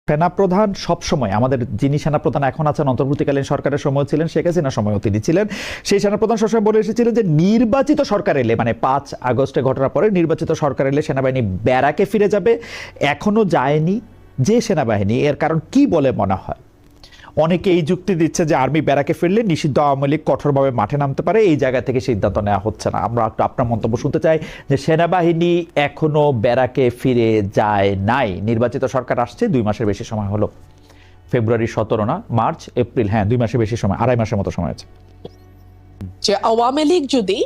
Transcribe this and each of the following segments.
সেনাপ্রধান সবসময় আমাদের যিনি সেনাপ্রধান এখন আছেন, অন্তর্বর্তীকালীন সরকারের সময় ছিলেন, শেখ হাসিনার সময়ও তিনি ছিলেন, সেই সেনাপ্রধান সবসময় বলে এসেছিলেন যে নির্বাচিত সরকার এলে, মানে 5 আগস্টে ঘটনার পরে নির্বাচিত সরকার এলে সেনাবাহিনী ব্যারাকে ফিরে যাবে। এখনো যায়নি যে সেনাবাহিনী, এর কারণ কি বলে মনে হয়? অনেকে এই যুক্তি দিচ্ছে যে আর্মি ব্যারাকে ফিরলে নিষিদ্ধ আওয়ামী লীগ কঠোরভাবে মাঠে নামতে পারে, এই জায়গা থেকে সিদ্ধান্ত নেওয়া হচ্ছে না। আমরা একটু আপনার মন্তব্য শুনতে চাই যে সেনাবাহিনী এখনো ব্যারাকে ফিরে যায় নাই। নির্বাচিত সরকার আসছে, 2 মাসের বেশি সময় হলো। ফেব্রুয়ারি 17 না, মার্চ এপ্রিল, হ্যাঁ 2 মাসের বেশি সময়, 2.5 মাসের মতো সময় আছে। যে আওয়ামী লীগ যদি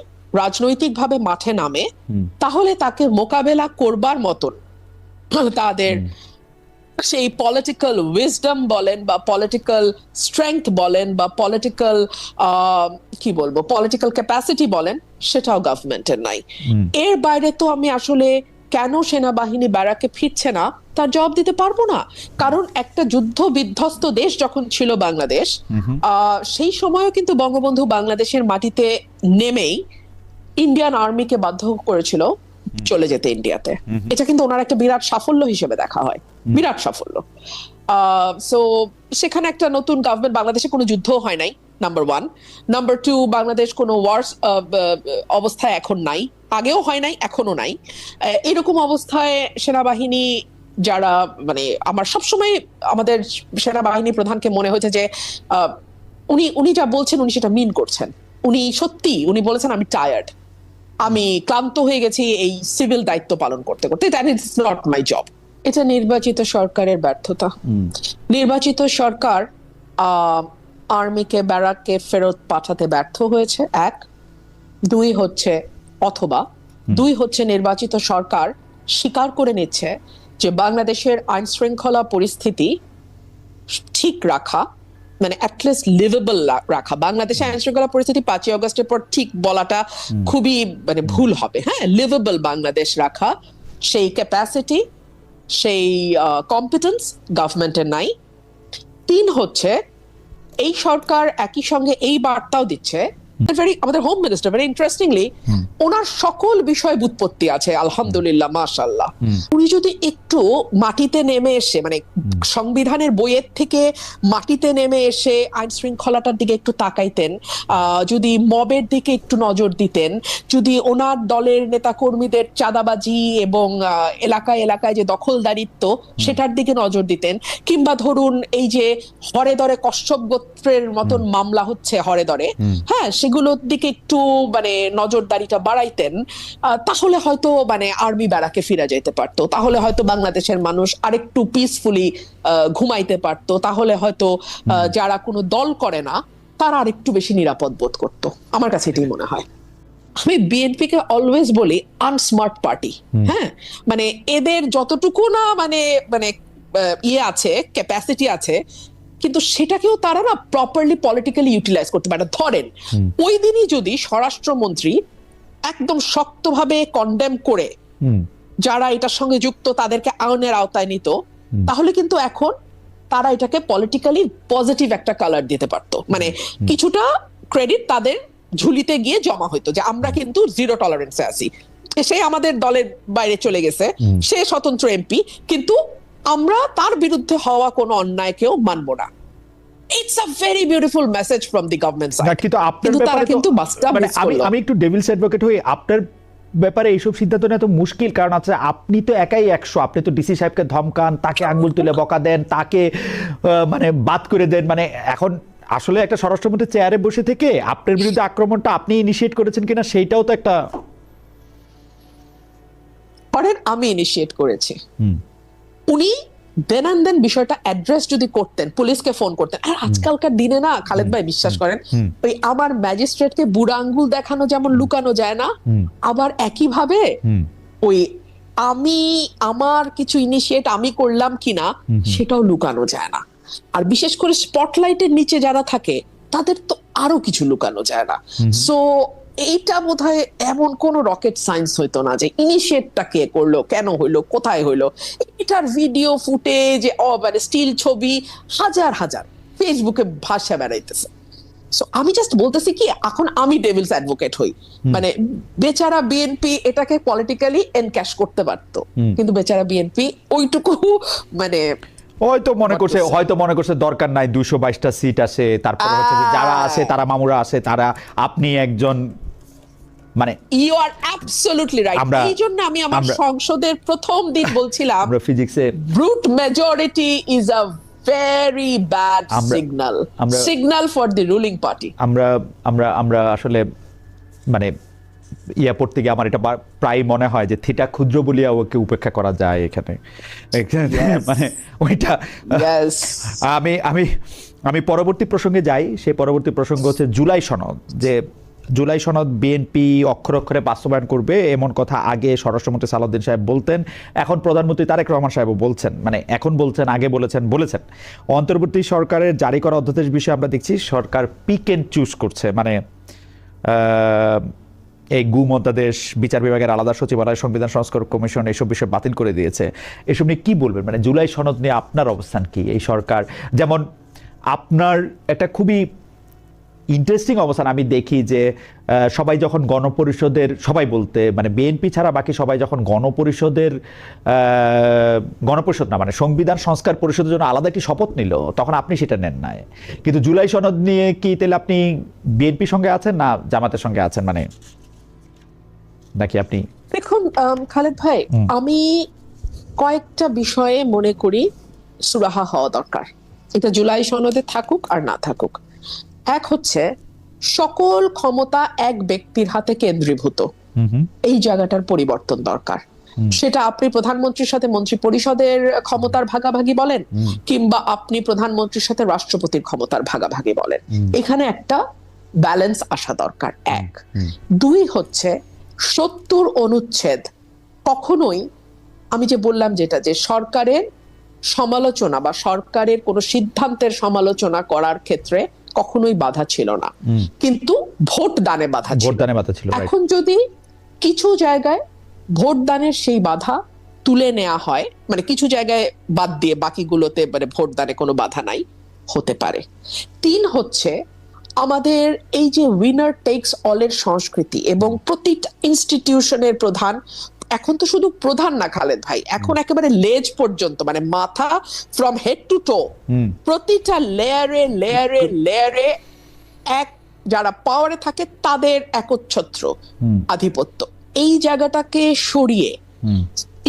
রাজনৈতিকভাবে মাঠে নামে তাহলে তাকে মোকাবেলা করবার মতন তাদের সেই পলিটিক্যাল উইজডম বলেন বা পলিটিক্যাল স্ট্রেংথ বলেন বা পলিটিক্যাল কি বলবো পলিটিক্যাল ক্যাপাসিটি বলেন, সেটাও গভর্নমেন্টের নাই। এর বাইরে তো আমি আসলে কেন সেনাবাহিনী ব্যারাকে ফিরছে না তার জবাব দিতে পারবো না। কারণ একটা যুদ্ধ বিধ্বস্ত দেশ যখন ছিল বাংলাদেশ, সেই সময়ও কিন্তু বঙ্গবন্ধু বাংলাদেশের মাটিতে নেমেই ইন্ডিয়ান আর্মিকে বাধ্য করেছিল চলে যেতে ইন্ডিয়াতে। এটা কিন্তু ওনার একটা বিরাট সাফল্য হিসেবে দেখা হয়, বিরাট সাফল্য। সো সেখানে একটা নতুন গভর্নমেন্ট, বাংলাদেশে কোনো যুদ্ধ হয় নাই, নাম্বার 1। নাম্বার 2, বাংলাদেশ কোনো ওয়ার্স অবস্থায় এখন নাই, আগেও হয় নাই, এখনো নাই। এরকম অবস্থায় সেনাবাহিনী যারা, মানে আমার সবসময় আমাদের সেনাবাহিনী প্রধানকে মনে হয়েছে যে উনি যা বলছেন উনি সেটা মিন করছেন। উনি বলেছেন আমি টায়ার্ড, আমি ক্লান্ত হয়ে গেছি এই সিভিল দায়িত্ব পালন করতে করতে, that is not my job. এটা নির্বাচিত সরকারের ব্যর্থতা। নির্বাচিত সরকার আর্মিকে ব্যারাককে ফেরত পাঠাতে ব্যর্থ হয়েছে, 1। 2 হচ্ছে নির্বাচিত সরকার স্বীকার করে নিচ্ছে যে বাংলাদেশের আইন শৃঙ্খলা পরিস্থিতি ঠিক রাখা, মানে অ্যাটলিস্ট লিভেবল রাখা। বাংলাদেশের আইন শৃঙ্খলা পরিস্থিতি 5ই আগস্টের পর ঠিক বলাটা খুবই মানে ভুল হবে। হ্যাঁ, লিভেবল বাংলাদেশ রাখা, সেই ক্যাপাসিটি, সেই কম্পিটেন্স গভর্নমেন্টের নাই। 3 হচ্ছে এই সরকার একই সঙ্গে এই বার্তাও দিচ্ছে, আমাদের হোম মিনিস্টার ভেরি ইন্টারেস্টিংলি ওনার সকল বিষয় বুৎপত্তি আছে আলহামদুলিল্লাহ মাশাআল্লাহ। উনি যদি একটু মাটিতে নেমে এসে, মানে সংবিধানের বইয়ের থেকে মাটিতে নেমে এসে আইন শৃঙ্খলাটার দিকে একটু তাকাইতেন, যদি মবের দিকে একটু নজর দিতেন, যদি ওনার দলের নেতাকর্মীদের চাঁদাবাজি এবং এলাকায় এলাকায় যে দখলদারিত্ব সেটার দিকে নজর দিতেন, কিংবা ধরুন এই যে হরে দরে কশ্যপ গোত্রের মতন মামলা হচ্ছে হরে দরে, হ্যাঁ সেগুলোর দিকে একটু মানে নজরদারিটা বাড়াইতেন, তাহলে হয়তো মানে আর্মি ব্যারাকে ফিরে যেতে পারতো, তাহলে হয়তো বাংলাদেশের মানুষ আরেকটু পিসফুলি ঘুমাইতে পারতো, তাহলে হয়তো যারা কোনো দল করে না তারা আরেকটু বেশি নিরাপদ বোধ করতো। আমার কাছে এটাই মনে হয়। আমি বিএনপি কে অলওয়েজ বলি আনস্মার্ট পার্টি। হ্যাঁ, মানে এদের যতটুকু না মানে মানে ইয়ে আছে, ক্যাপাসিটি আছে, কিন্তু সেটাকেও তারা না প্রপারলি পলিটিক্যালি ইউটিলাইজ করতে পারে। ধরেন ওই দিনই যদি স্বরাষ্ট্রমন্ত্রী একদম শক্তভাবে কন্ডেম করে যারা এটার সঙ্গে যুক্ত তাদেরকে আইনের আওতায় নিত, তাহলে কিন্তু এখন তারা এটাকে পলিটিক্যালি পজিটিভ একটা কালার দিতে পারতো। মানে কিছুটা ক্রেডিট তাদের ঝুলিতে গিয়ে জমা হইতো যে আমরা কিন্তু জিরো টলারেন্সে আছি, সে আমাদের দলের বাইরে চলে গেছে, সে স্বতন্ত্র এমপি, কিন্তু আমরা তার বিরুদ্ধে হওয়া কোনো অন্যায়কেও মানব না। It's a very beautiful message from the government side. কিন্তু তারা কিন্তু আমি একটু ডেভিলস অ্যাডভোকেট হই, আপনার ব্যাপারে এইসব সিদ্ধান্ত নেওয়া তো মুশকিল, কারণ আছে আপনি তো একাই 100, আপনি তো ডিসি সাহেবকে ধমকান, তাকে আঙ্গুল তুলে বকা দেন, তাকে মানে বাদ করে দেন। মানে এখন আসলে একটা স্বরাষ্ট্রমন্ত্রী চেয়ারে বসে থেকে আপনার বিরুদ্ধে আক্রমণটা আপনি ইনিশিয়েট করেছেন কিনা সেইটাও তো একটা, আমি ইনিশিয়েট করেছি। উনি দেন অ্যান্ড দেন বিষয়টা অ্যাড্রেস যদি করতেন, পুলিশকে ফোন করতেন। আর আজকালকার দিনে না খালেদ ভাই বিশ্বাস করেন, ওই আমার ম্যাজিস্ট্রেটকে বুড়া আঙ্গুল দেখানো যেমন লুকানো যায় না, আবার একই ভাবে ওই আমি আমার কিছু ইনিশিয়েট আমি করলাম কিনা সেটাও লুকানো যায় না। আর বিশেষ করে স্পটলাইটের নিচে যারা থাকে তাদের তো আরো কিছু লুকানো যায় না। সো এইটা বোধহয় এমন কোন রকেট সায়েন্স হইতো না যে ইনিশিয়েটটা কে করলো, কেন হইলো, কোথায় হইলো। এটার ভিডিও ফুটেজ, মানে স্টিল ছবি হাজার হাজার ফেসবুকে ভাষা বেড়াইতেছে। সো আমি জাস্ট বলতেছি কি, এখন আমি ডেভিলস অ্যাডভোকেট হই, মানে বেচারা বিএনপি এটাকে পলিটিক্যালি এনক্যাশ করতে পারতো, কিন্তু বেচারা বিএনপি ওইটুকু মানে হয়তো মনে করছে দরকার নাই 222টা সিট আসে, তারপরে হচ্ছে যে যারা আসে তারা মামুরা আসে, তারা আপনি একজন মানে ইউ আর অ্যাবসলিউটলি রাইট। এই জন্য আমি আমার সংসদের প্রথম দিন বলছিলাম আমরা ফিজিক্সে brute majority is a very bad signal for the ruling party. আমরা আসলে মানে ইয়া পড়তে গিয়ে আমার এটা প্রায় মনে হয় যে থিটা ক্ষুদ্র বলিয়া ওকে উপেক্ষা করা যায় এখানে, মানে ওইটা। আমি পরবর্তী প্রসঙ্গে যাই। সেই পরবর্তী প্রসঙ্গ হচ্ছে জুলাই সনদ। যে জুলাই সনদ বিএনপি অক্ষরে অক্ষরে বাস্তবায়ন করবে এমন কথা আগে স্বরাষ্ট্রমন্ত্রী সালাউদ্দিন সাহেব বলতেন, এখন প্রধানমন্ত্রী তারেক রহমান সাহেবও বলছেন, মানে এখন বলছেন, আগে বলেছেন। অন্তর্বর্তী সরকারের জারি করা অধ্যাদেশ বিষয়ে আমরা দেখছি সরকার পিক এন্ড চুজ করছে, মানে এই গুম অধ্যাদেশ, বিচার বিভাগের আলাদা সচিবালয়, সংবিধান সংস্কার কমিশন এইসব বিষয় বাতিল করে দিয়েছে। এসব নিয়ে কি বলবেন? মানে জুলাই সনদ নিয়ে আপনার অবস্থান কি? এই সরকার যেমন আপনার একটা খুবই ইন্টারেস্টিং অবস্থান আমি দেখি যে সবাই যখন গণপরিষদের, সবাই বলতে মানে বিএনপি ছাড়া বাকি সবাই যখন গণপরিষদ না মানে সংবিধান সংস্কার পরিষদের জন্য আলাদা একটি শপথ নিল, তখন আপনি সেটা নেন নাই। কিন্তু জুলাই সনদ নিয়ে কি তাহলে আপনি বিএনপির সঙ্গে আছেন না জামাতের সঙ্গে আছেন, মানে নাকি আপনি? দেখুন খালেদ ভাই, আমি কয়েকটা বিষয়ে মনে করি সুরাহা হওয়া দরকার। এটা জুলাই সনদে থাকুক আর না থাকুক। এক হচ্ছে সকল ক্ষমতা এক ব্যক্তির হাতে কেন্দ্রীভূত, এই জায়গাটার পরিবর্তন দরকার। সেটা আপনি প্রধানমন্ত্রীর সাথে মন্ত্রী পরিষদের ক্ষমতার ভাগাভাগি বলেন, কিংবা আপনি প্রধানমন্ত্রীর সাথে রাষ্ট্রপতির ক্ষমতার ভাগাভাগি বলেন, এখানে একটা ব্যালেন্স আসা দরকার। এক। দুই হচ্ছে 70 অনুচ্ছেদ কখনোই, আমি যে বললাম যেটা, যে সরকারের সমালোচনা বা সরকারের কোন সিদ্ধান্তের সমালোচনা করার ক্ষেত্রে কখনোই বাধা ছিল না, কিন্তু ভোট দানে বাধা ছিল। এখন যদি কিছু জায়গায় ভোট দানের সেই বাধা তুলে নেওয়া হয়, মানে কিছু জায়গায় বাদ দিয়ে বাকিগুলোতে মানে ভোট দানে কোনো বাধা নাই, হতে পারে। তিন হচ্ছে আমাদের এই যে উইনার টেকস অলের সংস্কৃতি, এবং প্রতিটা ইনস্টিটিউশনের প্রধান, এখন তো শুধু প্রধান না খালেদ ভাই, এখন একেবারে লেজ পর্যন্ত, মানে মাথা ফ্রম হেড টু টো, প্রতিটা লেয়ারে লেয়ারে লেয়ারে এক যারা পাওয়ারে থাকে তাদের একচ্ছত্র আধিপত্য। এই জায়গাটাকে সরিয়ে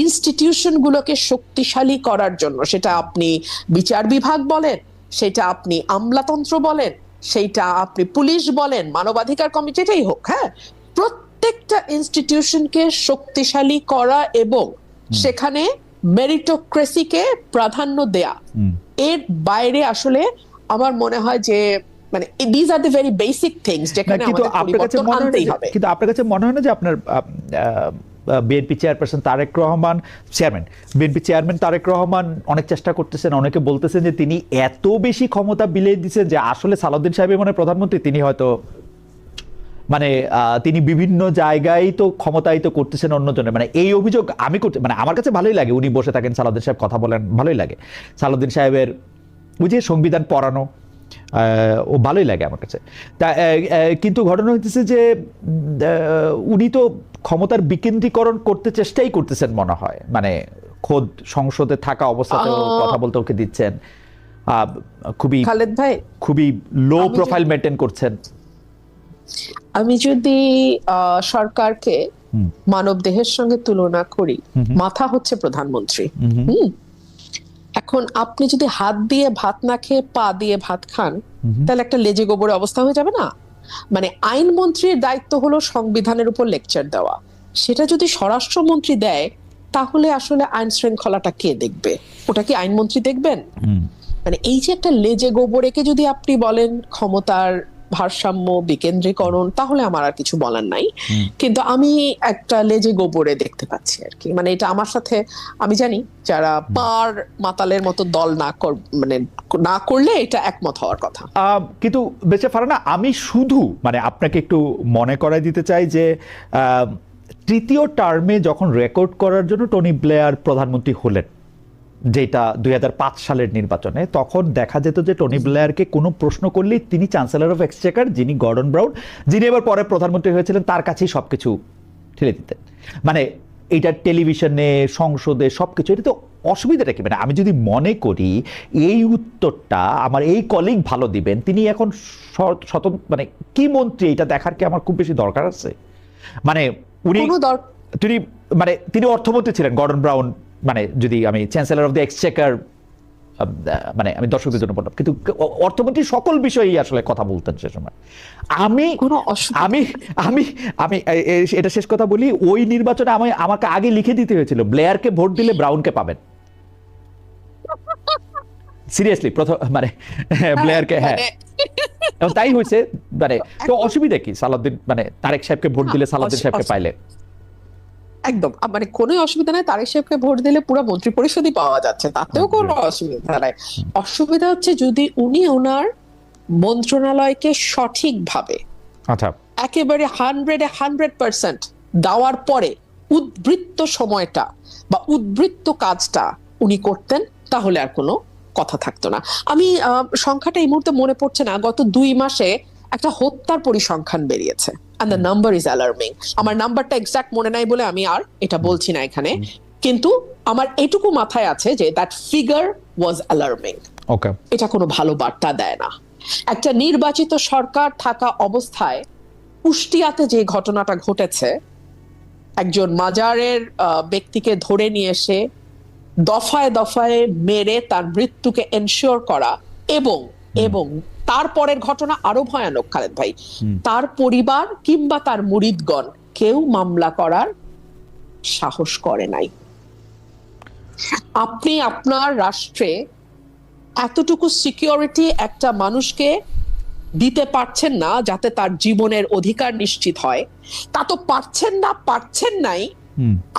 ইনস্টিটিউশন গুলোকে শক্তিশালী করার জন্য, সেটা আপনি বিচার বিভাগ বলেন, সেটা আপনি আমলাতন্ত্র বলেন, সেটা আপনি পুলিশ বলেন, মানবাধিকার কমিটি, যেটাই হোক, হ্যাঁ, প্রত্যেকটা ইনস্টিটিউশনকে শক্তিশালী করা এবং সেখানে মেরিটোক্রেসিকে প্রাধান্য দেয়া, এর বাইরে আসলে আমার মনে হয় যে মানে these are the very basic things যেখানে আমাদের পরিবর্তন আনতেই হবে। কিন্তু আপনার কাছে মনে হয় না যে আপনার BNP chairperson Tarique Rahman, BNP chairman Tarique Rahman অনেক চেষ্টা করতেছেন, অনেকে বলতেছেন যে তিনি এত বেশি ক্ষমতা বিলিয়ে দিচ্ছেন যে আসলে সালাউদ্দিন সাহেবের মনে প্রধানমন্ত্রী, তিনি হয়তো মানে তিনি বিভিন্ন জায়গায় তো ক্ষমতায়িত করতেছেন অন্যজনের, মানে এই অভিযোগ আমি করতে, মানে আমার কাছে ভালোই লাগে উনি বসে থাকেন, সালাউদ্দিন সাহেব কথা বলেন, ভালোই লাগে। সালাউদ্দিন সাহেবের ওই যে সংবিধান পড়ানো, ও ভালোই লাগে আমার কাছে। তা কিন্তু ঘটনা হইতেছে যে উনি তো ক্ষমতার বিকেন্দ্রীকরণ করতে চেষ্টাই করতেছেন মনে হয়, মানে খোদ সংসদে থাকা অবস্থাতেও কথা বলতে ওকে দিচ্ছেন, খুবই খালেদ ভাই খুবই লো প্রোফাইল মেনটেন করছেন। আমি যদি সরকারকে মানব দেহের সঙ্গে তুলনা করি, মাথা হচ্ছে প্রধানমন্ত্রী। এখন আপনি যদি হাত দিয়ে ভাত না খেয়ে পা দিয়ে ভাত খান, তাহলে একটা লেজে গোবরে অবস্থা হয়ে যাবে না? মানে আইনমন্ত্রীর দায়িত্ব হলো সংবিধানের উপর লেকচার দেওয়া, সেটা যদি স্বরাষ্ট্রমন্ত্রী দেয় তাহলে আসলে আইন শৃঙ্খলাটা কে দেখবে? ওটা কি আইনমন্ত্রী দেখবেন? মানে এই যে একটা লেজে গোবরেকে যদি আপনি বলেন ক্ষমতার ভারসাম্য বিকেন্দ্রীকরণ, তাহলে আমার আর কিছু বলার নাই। কিন্তু আমি একটা লেজে গোবরে দেখতে পাচ্ছি আর কি, মানে এটা আমার সাথে, আমি জানি যারা পার মাতালের মতো দল মানে না করলে এটা একমত হওয়ার কথা। কিন্তু বেঁচে ফারানা, আমি শুধু মানে আপনাকে একটু মনে করাই দিতে চাই যে তৃতীয় টার্মে যখন রেকর্ড করার জন্য টনি ব্লেয়ার প্রধানমন্ত্রী হলেন, যেটা 2005 সালের নির্বাচনে, তখন দেখা যেত যে টনি ব্লেয়ারকে কোনো প্রশ্ন করলেই তিনি চ্যান্সেলর অফ এক্সচেকার, যিনি গর্ডন ব্রাউন, যিনি এবার পরে প্রধানমন্ত্রী হয়েছিলেন, তার কাছেই সবকিছু ঠেলে দিতেন। মানে এটা টেলিভিশনে, সংসদে সবকিছু, এটা তো অসুবিধাটা কি? মানে আমি যদি মনে করি এই উত্তরটা আমার এই কলিগ ভালো দিবেন, তিনি এখন স্বতন্ত্র মানে কি মন্ত্রী, এটা দেখার কি আমার খুব বেশি দরকার আছে? মানে উনি তিনি মানে তিনি অর্থমন্ত্রী ছিলেন গর্ডন ব্রাউন, মানে যদি আমি চ্যান্সেলর অফ দ্য এক্সচেকার, মানে আমি দর্শকদের জন্য বললাম, কিন্তু অর্থমন্ত্রী সকল বিষয়েই আসলে কথা বলতেন সে সময়। আমি আমি আমি আমি এটা শেষ কথা বলি, ওই নির্বাচনে আমাকে আগে লিখে দিতে হয়েছিল ব্লেয়ারকে ভোট দিলে ব্রাউনকে পাবেন। সিরিয়াসলি, প্রথম মানে ব্লেয়ারকে, হ্যাঁ, এবং তাই হয়েছে। মানে তো অসুবিধা কি সালাউদ্দিন, মানে তারেক সাহেবকে ভোট দিলে সালাউদ্দিন সাহেবকে পাইলে? একদম, মানে কোনো অসুবিধা নাই, তারেক সাহেবকে ভোট দিলে পুরো মন্ত্রী পরিষদই পাওয়া যাচ্ছে, তাতেও কোনো অসুবিধা নাই। অসুবিধা হচ্ছে যদি উনি ওনার মন্ত্রণালয়কে সঠিকভাবে, আচ্ছা, একেবারে 100% দেওয়ার পরে উদ্বৃত্ত সময়টা বা উদ্বৃত্ত কাজটা উনি করতেন, তাহলে আর কোনো কথা থাকতো না। আমি সংখ্যাটা এই মুহূর্তে মনে পড়ছে না, গত 2 মাসে একটা হত্যার পরিসংখ্যান বেরিয়েছে, and the number is alarming. আমার নাম্বারটা এক্সাক্ট মনে নাই বলে আমি আর এটা বলছি না এখানে, কিন্তু আমার এটুকু মাথায় আছে যে that figure was alarming. ওকে, এটা কোনো ভালো বার্তা দেয় না। একটা নির্বাচিত সরকার থাকা অবস্থায় কুষ্টিয়াতে যে ঘটনাটা ঘটেছে, একজন মাজারের ব্যক্তিকে ধরে নিয়ে এসে দফায় দফায় মেরে তার মৃত্যুকে এনশিওর করা, এবং তারপরের ঘটনা আরো ভয়ানক খালেদ ভাই, তার পরিবার কিংবা তার মুরিদগণ কেউ মামলা করার সাহস করে নাই। আপনি আপনার রাষ্ট্রে এতটুকু সিকিউরিটি একটা মানুষকে দিতে পারছেন না যাতে তার জীবনের অধিকার নিশ্চিত হয়, তা তো পারছেন নাই,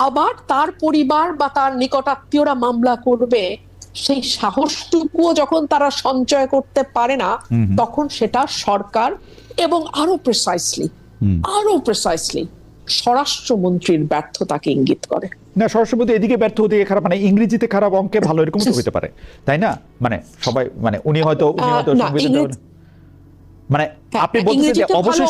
আবার তার পরিবার বা তার নিকটাত্মীয়রা মামলা করবে, সেই সাহসটুকুও যখন তারা সঞ্চয় করতে পারে না, তখন সেটা সরকার এবং আরো প্রিসাইসলি স্বরাষ্ট্রমন্ত্রীর ব্যর্থতাকে ইঙ্গিত করে। না, স্বরাষ্ট্রমন্ত্রী এদিকে ব্যর্থ, ওদিকে খারাপ, মানে ইংরেজিতে খারাপ, অঙ্কে ভালো, এরকম তো হতে পারে, তাই না? মানে সবাই, মানে উনি হয়তো মানে আপনি বলছেন যে অবশ্যই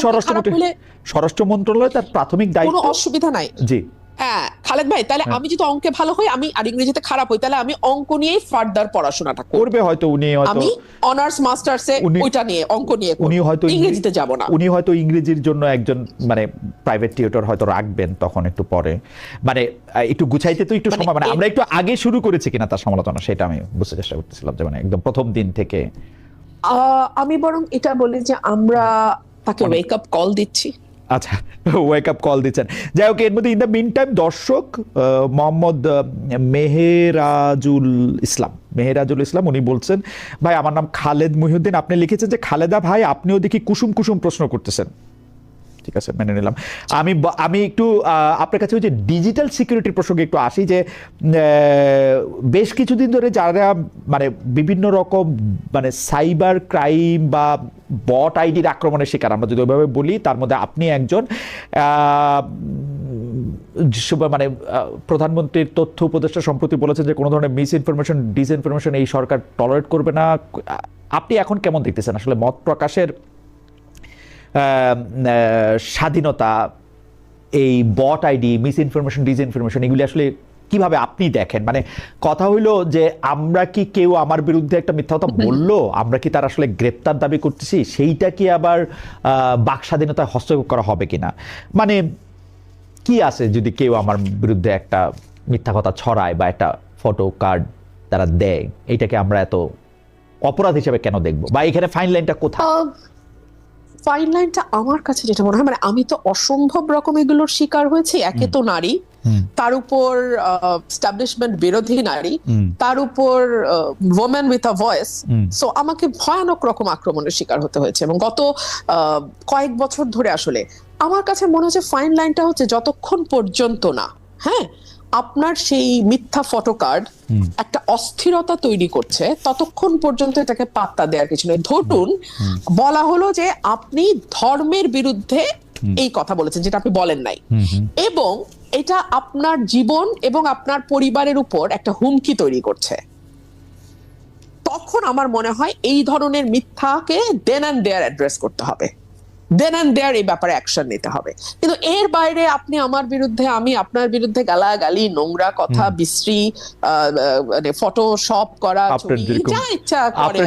স্বরাষ্ট্র মন্ত্রণালয় তার প্রাথমিক দায়িত্ব, কোনো অসুবিধা নাই। জি হ্যাঁ খালেদ ভাই, তাহলে আমি যদি অঙ্কে ভালো হই আমি আর ইংরেজিতে খারাপ হই, তাহলে আমি অঙ্ক নিয়েই ফার্দার পড়াশোনাটা করবে হয়তো উনি, হয়তো আমি অনার্স মাস্টার্সে ওইটা নিয়ে, অঙ্ক নিয়ে, উনি হয়তো ইংরেজিতে যাব না। উনি হয়তো ইংরেজির জন্য একজন মানে প্রাইভেট টিউটর হয়তো রাখবেন তখন একটু পরে, মানে একটু গুছাইতে তো একটু সময়, মানে আমরা একটু আগে শুরু করেছি কিনা তার সমালোচনা, সেটা আমি বুঝতে চেষ্টা করতেছিলাম, যে মানে একদম প্রথম দিন থেকে। আমি বরং এটা বলি যে আমরা তাকে ওয়েক আপ কল দিচ্ছি। আচ্ছা, ওয়েক আপ কল দিচ্ছেন। যাই হোক, এর মধ্যে ইন দ্য মিন টাইম দর্শক মোহাম্মদ মেহেরাজুল ইসলাম উনি বলছেন, ভাই আমার নাম খালেদ মুহিউদ্দিন, আপনি লিখেছেন যে খালেদা ভাই আপনিও দেখি কুসুম কুসুম প্রশ্ন করতেছেন। ঠিক আছে, মেনে নিলাম। আমি একটু আপনার কাছে ওই যে ডিজিটাল সিকিউরিটির প্রসঙ্গে একটু আসি, যে বেশ কিছুদিন ধরে যারা মানে বিভিন্ন রকম মানে সাইবার ক্রাইম বা বট আইডির আক্রমণের শিকার, আমরা যদি ওইভাবে বলি, তার মধ্যে আপনি একজন, মানে প্রধানমন্ত্রীর তথ্য উপদেষ্টা সম্প্রতি বলেছেন যে কোনো ধরনের মিস ইনফরমেশন, ডিসইনফরমেশন এই সরকার টলারেট করবে না। আপনি এখন কেমন দেখতেছেন আসলে মত প্রকাশের স্বাধীনতা, এই bot ID, misinformation, disinformation, এগুলি আসলে কিভাবে আপনি দেখেন? মানে কথা হইলো যে আমরা কি কেউ আমার বিরুদ্ধে একটা মিথ্যা কথা বললো, আমরা কি তার আসলে গ্রেপ্তার দাবি করতেছি, সেইটা কি আবার বাক স্বাধীনতায় হস্তক্ষেপ করা হবে কিনা? মানে কি আছে যদি কেউ আমার বিরুদ্ধে একটা মিথ্যা কথা ছড়ায় বা একটা ফটো কার্ড তারা দেয়, এইটাকে আমরা এত অপরাধ হিসেবে কেন দেখবো, বা এখানে ফাইন লাইনটা কোথায়? ফাইন লাইনটা আমার কাছে যেটা মনে হয়, মানে আমি তো অসম্ভব রকম এগুলোর শিকার হয়েছি। একে তো নারী, তার উপর এস্টাবলিশমেন্ট বিরোধী নারী, তার উপর women with a voice, so আমাকে ভয়ানক রকম আক্রমণের শিকার হতে হয়েছে। এবং গত কয়েক বছর ধরে আসলে আমার কাছে মনে হচ্ছে ফাইন লাইনটা হচ্ছে যতক্ষণ পর্যন্ত না, হ্যাঁ, আপনার সেই মিথ্যা ফটো কার্ড একটা অস্থিরতা তৈরি করছে, ততক্ষণ পর্যন্ত এটাকে পাত্তা দেওয়ার কিছু নেই। ধরুন বলা হলো যে আপনি ধর্মের বিরুদ্ধে এই কথা বলেছেন, যেটা আপনি বলেন নাই, এবং এটা আপনার জীবন এবং আপনার পরিবারের উপর একটা হুমকি তৈরি করছে, তখন আমার মনে হয় এই ধরনের মিথ্যাকে দেন অ্যান্ড দেয়ার অ্যাড্রেস করতে হবে। দেন অ্যান্ড দেয়ার এই ব্যাপারে অ্যাকশন নিতে হবে। কিন্তু এর বাইরে আপনি আমার বিরুদ্ধে, আমি আপনার বিরুদ্ধে গালাগালি, নোংরা কথা, বিশ্রী, মানে ফটোশপ করা আপনার ছবি, যেরকম যা ইচ্ছা করে